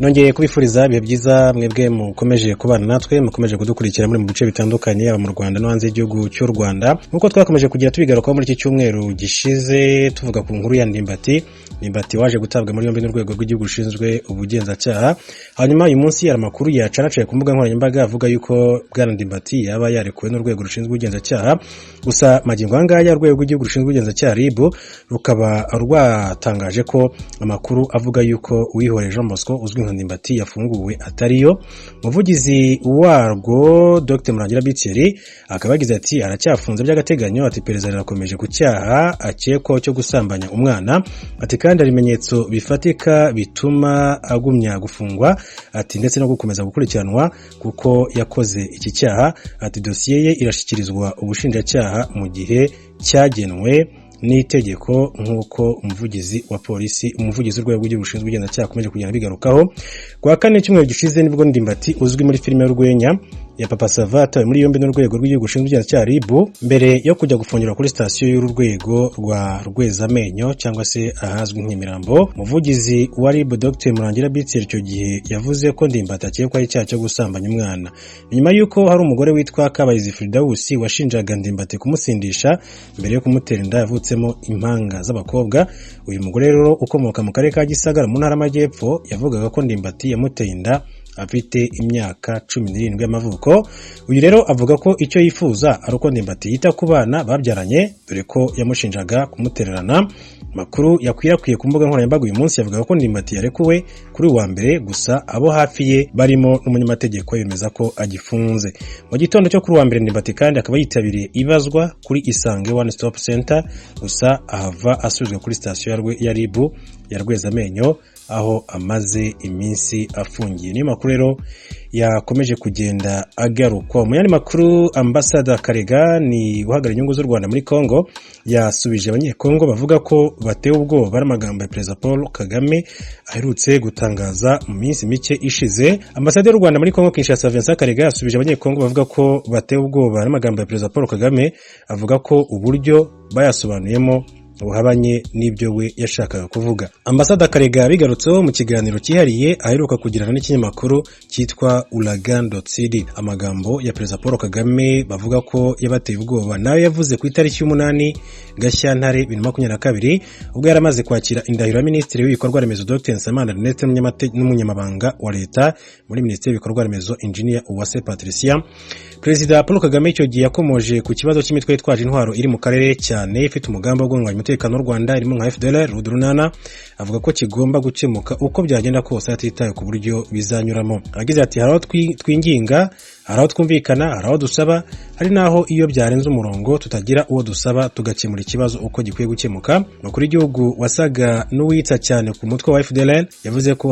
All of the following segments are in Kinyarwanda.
nongeye kubifuriza bihe byiza mwebwe mukomeje kubana natwe mukomeje kudukurikira muri mu bice bitandukanye yaba mu Rwanda no hanze y'igihugu cy'u Rwanda nkuko twakomeje kugira tubigarukaho muri iki cyumweru gishize tuvuga ku nkuru ya Ndimbati waje gutabwa muri yombi n'urwego rw'igihugu rushinzwe ubugenzacyaha. Hanyuma uyu munsi hari amakuru yacaracaye ku mbuga nkoranyambaga avuga yuko bwana Ndimbati yaba yarekuwe n'urwego rushinzwe ubugenzacyaha. Gusa magingo angaya urwego rw'igihugu rushinzwe ubugenzacyaha RIB rukaba rwatangaje ko amakuru avuga yuko Uwihoreye Jean Bosco uzwi nka Ndimbati yafunguwe atariyo. Umuvugizi warwo Dr Murangira Bitieri akaba yagize ati aracyafunze by'agateganyo, ati perezida arakomeje ku cyaha akekwaho cyo gusambanya umwana, ati kandi ibimenyetso bifatika bituma agumya gufungwa, ati ndetse no gukomeza gukurikiranwa kuko yakoze iki cyaha, ati dosiye ye irashyikirizwa ubushinjacyaha mu gihe cyagenwe n'itegeko nk'uko umuvugizi wa polisi umuvugizi w'urwego rw'igihugu rushinzwe ubugenzacyaha akomeje kugenda bigarukaho. Kwa kane cyumweru gishize nibwo Ndimbati uzwi muri filime y'urwenya ya Papa Savata muri yombi n'urwego rw'igihugu rushinzwe ubugenzacyaha RIB mbere yo kujya gufungirwa kuri sitasiyo y'urwego rwa Rwezamenyo cyangwa se ahazwi nk'Imirambo. Umuvugizi wa RIB Dr Murangira Bitieri icyo gihe yavuze ko Ndimbati akekwaho icyaha cyo gusambanya umwana nyuma y'uko hari umugore witwa Kabayizi Fridausi washinjaga Ndimbati kumusindisha mbere yo kumutera inda yavutsemo impanga z'abakobwa. Uyu mugore rero ukomoka mu karere ka Gisagara mu ntara y'Amajyepfo yavugaga ko Ndimbati yamuteye inda afite imyaka 17 y'amavuko. Uyu rero avuga ko icyo yifuza ari uko Ndimbati yita ku bana babyaranye dore ko yamushinjaga kumutererana. Makuru yakwirakwiye ku mbuga nkoranyambaga uyu munsi yavuga ko Ndimbati yarekuwe kuri wa mbere, gusa abo hafi ye barimo n'umunyamategeko yemeza ko agifunze. Mu gitondo cyo kuri wa mbere Ndimbati kandi akaba yitabiriye ibazwa kuri Isange One Stop Center, gusa ahava asubizwa kuri sitasiyo ya RIB ya Rwezamenyo aho amaze iminsi afungiye. Ni makuru rero yakomeje kugenda agarukwa. Mu yandi makuru, Ambassador Karega ni uhagarariye inyungu z'u Rwanda muri Kongo yasubije abanyekongo bavuga ko batewe ubwoba n'amagambo ya Perezida Paul Kagame aherutse gutangaza mu minsi mike ishize. Ambassador y'u Rwanda muri Kongo Kinshasa Vincent Karega yasubije abanyekongo bavuga ko batewe ubwoba n'amagambo ya Perezida Paul Kagame, avuga ko uburyo bayasobanuyemo uhabanye n'ibyo we yashakaga kuvuga. Ambassador Karega bigarutseho mu kiganiro cyihariye aheruka kugirana n'ikinyamakuru cyitwa Uragan.cd. Amagambo ya Perezida Paul Kagame bavuga ko yabateye ubwoba nayo yavuze ku itariki y'umunani Gashyantare 2022 ubwo yaramaze kwakira indahiro ya Minisitiri w'ibikorwa remezo Dr Nsamana Ernest n'umunyamabanga wa leta muri Minisiteri w'ibikorwa remezo Engineer Uwase Patricia. Perezida Paul Kagame icyo gihe yakomoje ku kibazo cy'imitwe yitwaje intwaro iri mu karere cyane ifite umugambi wo guhungabanya umutekano w'u Rwanda irimo nka FDLR, Rudurunana, avuga ko kigomba gukemuka uko byagenda kose atitaye ku buryo bizanyuramo. Agize ati hari aho twinginga, hari aho twumvikana, hari aho dusaba, hari naho iyo byarenze umurongo tutagira uwo dusaba tugakemura ikibazo uko gikwiye gukemuka. Umukuru w'igihugu wasaga n'uwitsa cyane ku mutwe wa FDLR yavuze ko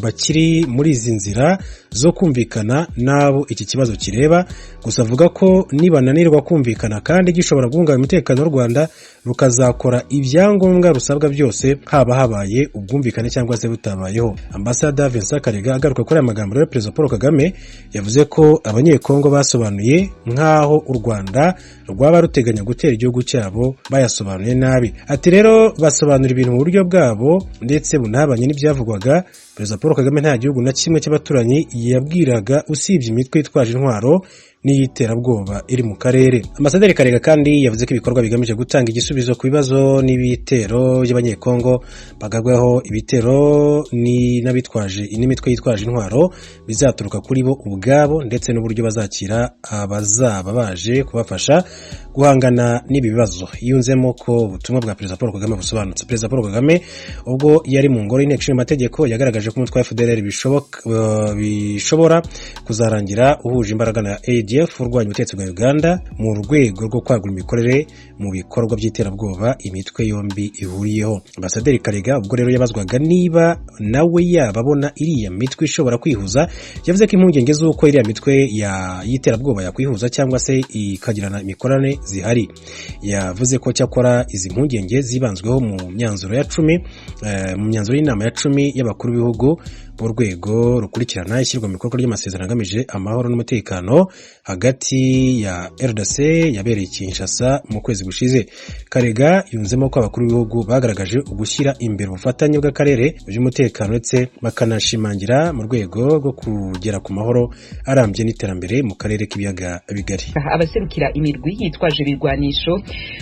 bakiri muri izi nzira zo kumvikana nabo iki kibazo kireba, gusa avuga ko nibananirwa kumvikana kandi gishobora guhungabanya umutekano w'u Rwanda rukazakora ibyangombwa rusabwa byose haba habaye ubwumvikane cyangwa se butabayeho. Ambassador Vincent Karega agaruka kuri aya magambo ya Perezida Paul Kagame yavuze ko abanyekongo basobanuye nk'aho u Rwanda rwaba ruteganya gutera igihugu cyabo bayasobanuye nabi. Ati rero basobanura ibintu mu buryo bwabo ndetse bunabanye n'ibyavugwaga. Perezida Paul Kagame nta gihugu na kimwe cy'abaturanyi yabwiraga usibye imitwe yitwaje intwaro n'iyiterabwoba iri mu karere. Ambasaderi Karega kandi yavuze ko ibikorwa bigamije gutanga igisubizo ku bibazo n'ibitero by'abanyekongo bagabwaho ibitero n'imitwe yitwaje intwaro bizaturuka kuri bo ubwabo ndetse n'uburyo bazakira abazaba baje kubafasha guhangana n'ibi bibazo. Yunzemo ko ubutumwa bwa Perezida Paul Kagame busobanutse. Perezida Paul Kagame ubwo yari mu ngoro y'inteko ishinga amategeko yagaragaje ko umutwe wa FDLR bishobora kuzarangira uhuje imbaraga na ADF urwanya ubutegetsi bwa Uganda mu rwego rwo kwagura imikorere mu bikorwa by'iterabwoba imitwe yombi ihuriyeho. Ambasaderi Karega ubwo rero yabazwaga niba nawe yababona iriya mitwe ishobora kwihuza, yavuze ko impungenge z'uko iriya mitwe y'iterabwoba yakwihuza cyangwa se ikagirana imikorane zihari. Yavuze ko cyakora izi mpungenge zibanzweho mu myanzuro y'inama ya 10 y'abakuru b'ibihugu mu rwego rukurikirana ishyirwa mu bikorwa ry'amasezerano agamije amahoro n'umutekano hagati ya RDC yabereye Kinshasa mu kwezi gushize. Karega yunzemo ko abakuru b'ibihugu bagaragaje ugushyira imbere ubufatanye bw'akarere by'umutekano ndetse bakanashimangira mu rwego rwo kugera ku mahoro arambye n'iterambere mu karere k'ibiyaga bigari. Abaserukira imirwi yitwaje ibirwanisho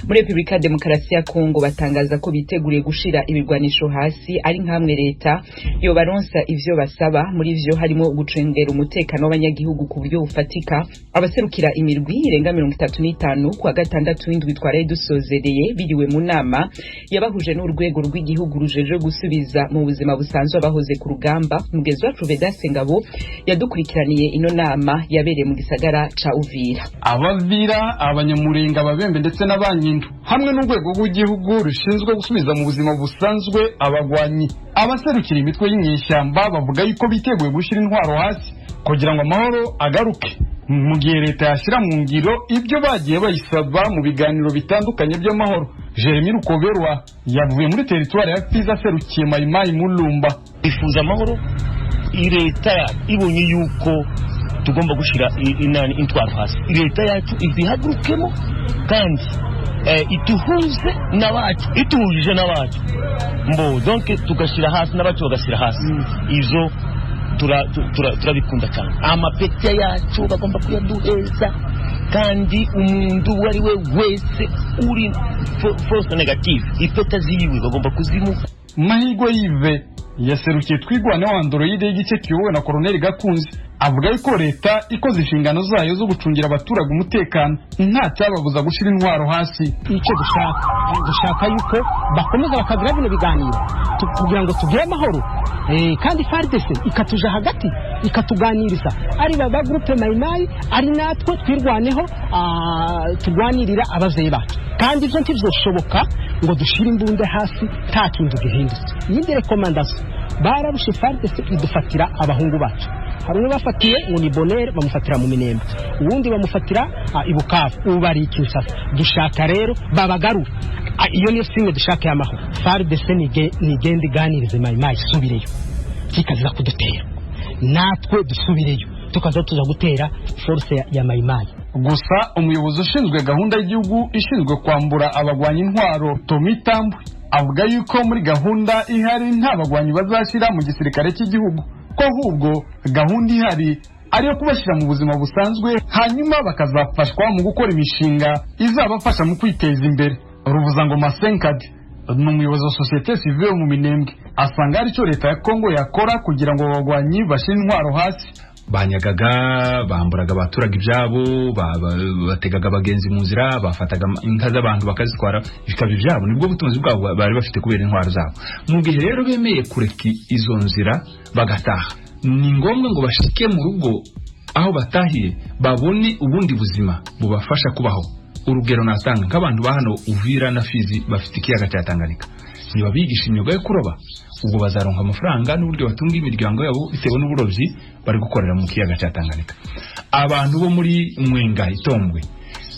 muri Republika Demokarasi ya Kongo batangaza ko biteguriye gushira ibirwanisho hasi ari nkamwe leta yo baronsa ivyo basaba. Muri vyo harimo gucengera umutekano w'abanyagihugu ku buryo bufatika. Abaserukira imirwi irenga 35 kwa gatandatu w'indwi twaraye dusozereye biriwe mu nama yabahuje n'urwego rw'igihugu rujeje gusubiza mu buzima busanzwe abahoze ku rugamba. Mugezi wacu Vedaste Ngabo yadukurikiraniye ino nama yabereye mu gisagara ca Uvira. Abavira, abanyamurenga, ababembe ndetse n'abanyindu hamwe n'urwego rw'igihugu rushinzwe gusubiza mu buzima busanzwe abagwanyi. Abaserukira imitwe y'inyeshyamba bavuga yuko biteguye gushyira intwaro hasi kugira ngo amahoro agaruke, mu gihe leta yashyira mu ngiro ibyo bagiye bayisaba mu biganiro bitandukanye by'amahoro. Jeremy Rukoberwa yavuye muri teritwari ya Fizi aserukiye Mayimayi Mulumba. Ifuza amahoro, leta ibonye yuko tugomba gushira intwaro hasi, leta yacu ibihagurukemo kandi ituhuze n'abacu, ituhuje n'abacu donc tugashira hasi n'abacu bagashyira hasi. Izo turabikunda cyane. Amapeti yacu bagomba kuyaduheza kandi umuntu wari we wese uri force negative ipeta ziyiwe bagomba kuzimu. Mahirwe Yves yaserukiye twigwane wa Android y'igice kiyobowe na Colonel Gakunzi avuga yuko leta ikoze inshingano zayo zo gucungira abaturage umutekano nta cyababuza gushira intwaro hasi. Icyo dushaka yuko bakomeza bakagira bino biganiro kugira ngo tugire amahoro, kandi FARDC ikatuja hagati ikatuganiriza ari baba groupe Mayimayi ari natwe twirwaneho turwanirira abavyeyi bacu, kandi ivyo ntivyoshoboka ngo dushire imbunde hasi nta kintu gihindutse. Yindi recommandation barabushe FARDC idufatira abahungu bacu, harumwe bafatiye ngo ni Bonere bamufatira mu Minembwe, uwundi bamufatira ibukavu, ubu bari Kinshasa. Dushaka rero babagarura, iyo niyo singe dushaka y'amahoro. FARDC nigende iganirize Mayimayi subireyo kikazira kudutera, natwe dusubireyo tukaza tuza gutera force ya Mayimayi. Gusa umuyobozi ushinzwe gahunda y'igihugu ishinzwe kwambura abagwanyi intwaro Tommy Tambwe avuga yuko muri gahunda ihari nta bagwanyi bazashira mu gisirikare cy'igihugu, ko ahubwo gahunda ihari ariyo kubashyira mu buzima busanzwe hanyuma bakazafashwa mu gukora imishinga izabafasha mu kwiteza imbere. Ruvuzangoma Senkadi ni umuyobozi wa sosiyete sivile mu Minembwe asanga ari cyo leta ya Kongo yakora kugira ngo abagwanyi bashyire intwaro hasi. Banyagaga, bamburaga abaturage ibyabo, bategaga abagenzi mu nzira, bafataga inka z'abantu bakazitwara bikaba ibyabo, nibwo butunzi bwabo bari bafite kubera intwaro zabo. Mu gihe rero bemeye kureka izo nzira bagataha, ni ngombwa ngo bashike mu rugo aho batahiye babone ubundi buzima bubafasha kubaho. Urugero natanga nk'abantu ba hano Uvira na Fizi bafite ikiyaga cya Tanganyika, niba bigisha imyuga yo kuroba ubwo bazaronka amafaranga n'uburyo batunga imiryango yabo bitewe n'uburovyi bari gukorera mu kiyaga cya Tanganyika. Abantu bo muri Mwenga Itombwe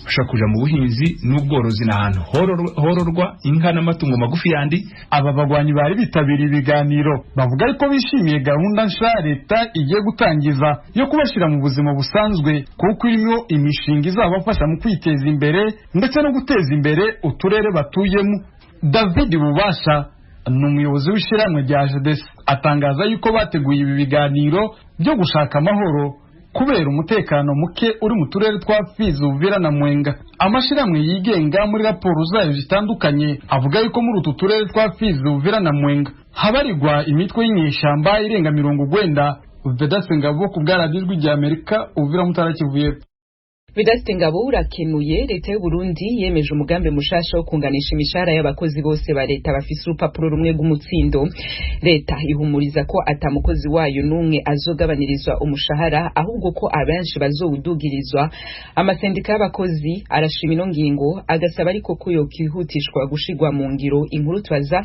bashaka kuja mu buhinzi n'ubworozi n'ahantu hororwa inka n'amatungo magufi yandi. Aba bagwanyi bari bitabiriye ibiganiro bavuga ko bishimiye gahunda nsha leta igiye gutangiza yo kubashira mu buzima busanzwe, kuko irimo imishinga izabafasha mu kwiteza imbere ndetse no guteza imbere uturere batuyemo. David Bubasha ni umuyobozi w'ishyirahamwe rya JDS atangaza yuko bateguye ibi biganiro byo gushaka amahoro kubera umutekano muke uri mu turere twa Fizi, Uvira na Mwenga. Amashyirahamwe yigenga muri raporo zayo zitandukanye avuga yuko muri utu turere twa Fizi, Uvira na Mwenga habarirwa imitwe y'inyeshyamba irenga 90. Vedaste Ngabo ku bw'Ijwi rya Amerika, Uvira Mutara Kivu y'Epfo. Vedaste Ngabo urakenuye. Leta y'u Burundi yemeje umugambi mushasha wo kunganisha imishahara y'abakozi bose ba leta bafise urupapuro rumwe rw'umutsindo. Leta ihumuriza ko atamukozi wayo numwe azogabanirizwa umushahara, ahubwo ko abenshi bazowudugirizwa. Amasendika y'abakozi arashima ino ngingo, agasaba ariko ko yokwihutishwa gushigwa mu ngiro. Inkuru twaza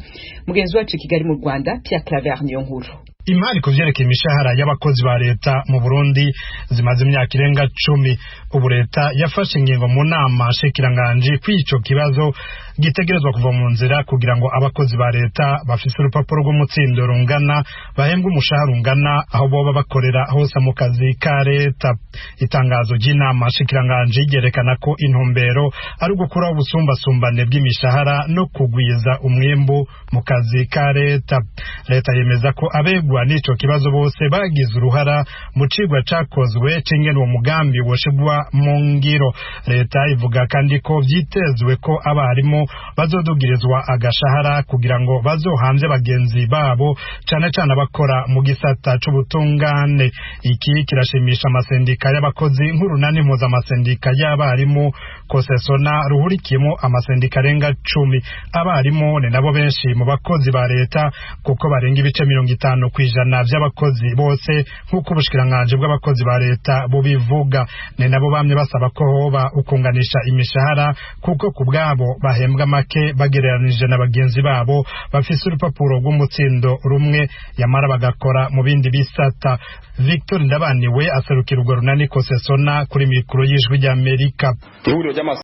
mugenzi wacu Kigali mu Rwanda, Pierre Claver niyo nkuru. imari kuvyerekeye imishahara y'abakozi ba leta mu Burundi zimaze imyaka irenga 10. Ubu leta yafashe ingingo mu nama shikiranganje kwico kibazo gitegerezwa kuva mu nzira kugira ngo abakozi ba leta bafise urupapuro rw'umutsindo rungana bahembwa umushahara ungana aho boba bakorera hose mu kazi ka leta. Itangazo ry'inama shikiranganje ryerekana ko intumbero ari gukuraho ubusumbasumbane bw'imishahara no kugwiza umwembu mu kazi ka leta. Leta yemeza ko abegwa n'ico kibazo bose bagize uruhara mu cigwa cakozwe c'ingene uwo mugambi woshigwa mu ngiro. Leta ivuga kandi ko vyitezwe ko abarimu bazodugirizwa agashahara kugira ngo bazohamvye bagenzi babo cane cane abakora mu gisata c'ubutungane. Iki kirashimisha amasendika y'abakozi nk'urunani mpuzamazina y'abarimu Kosesona ruhurikiyemo amasendika arenga 10. Abarimu ni nabo benshi mu bakozi ba leta kuko barenga ibice 50% vy'abakozi bose nk'uko ubushikiranganje bw'abakozi ba leta bubivuga. Ni nabo bamye basaba ko hoba ukunganisha imishahara kuko ku bwabo bahembwa make bagereranije na bagenzi babo bafise urupapuro rw'umutsindo rumwe yamara bagakora mu bindi bisata. Victor Ndabaniwe aserukira urwo runani Kosesona kuri mikoro y'Ijwi ry'Amerika.